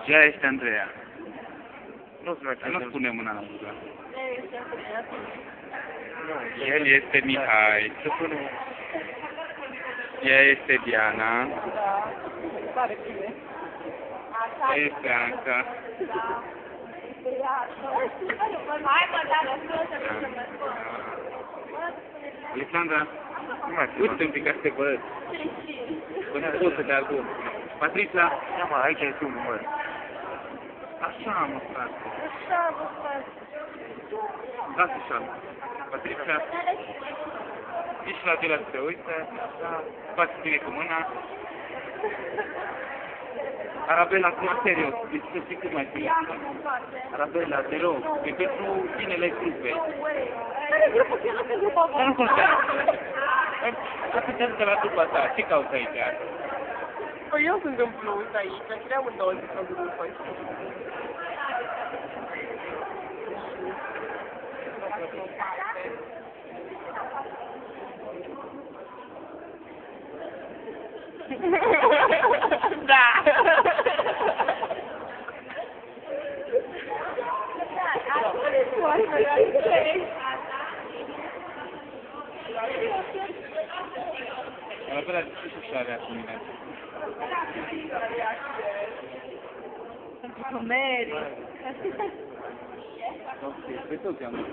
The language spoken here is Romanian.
Ea este Andreea. Nu spune mâna la buza. Este Andreea. El este Mihai. Ea este Diana. Da. Pare bine. Ea este Anca. Hai mă, dar să mă spun. Alexandra, uite un pic ca să te văd. Până pot să te arăt. Patricia? Ia mă, aici e tu, mă. Așa, mă, frate. Așa, mă, frate. Da, așa. Patricia? Ești la tine să te uite. Faci bine cu mâna. Arabela, acum, serios, deci să fii cât mai bine. Arabela, te rog, e pentru binele trupei. Dar nu contează. Atâția de la trupa ta, ce cauți aici? Păi eu sunt în plus aici, și amândouă sunt în grupă. Da! Arabela, ce șușarea cu mine? Pentru că meri. Ok, pe tot i-am.